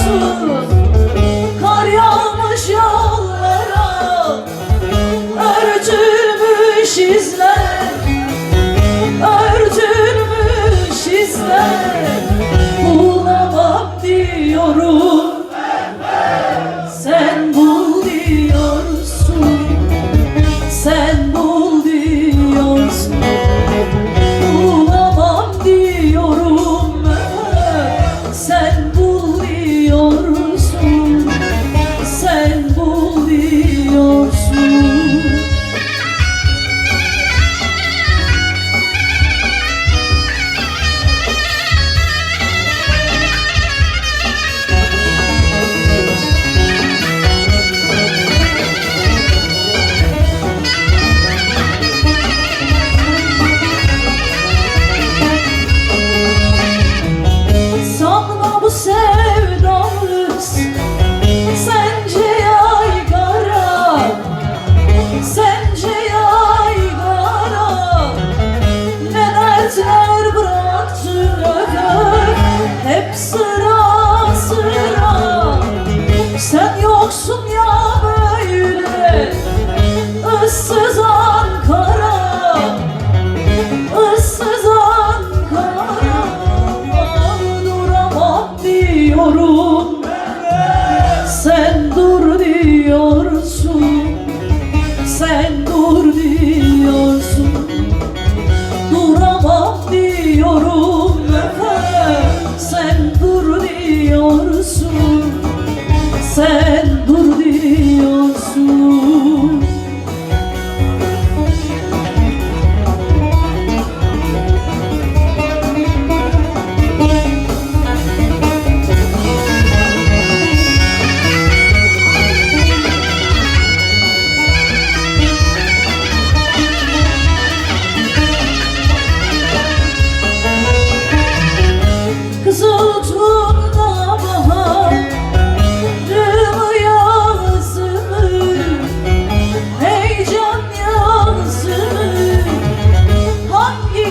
biliyorsun. Kar yağmış yollara, örtülmüş izler, örtülmüş izler. Bulamam diyorum, sen bul diyorsun, sen bul diyorsun. Bulamam diyorum, sen bul diyorsun, sen bul diyorsun. Sanma bu sevdamız sence yaygara, sence yaygara. Ne dertler bıraktın ömür, hep sıra sıra. Sen yoksun ya böyle ıssız Ankara, ıssız Ankara. Duramam diyorum, sen dur diyorsun, sen dur diyorsun. Duramam diyorum, sen dur diyorsun, sen dur diyorsun. Kızıl turna baharımı yazımı, heyecan yazımı hangi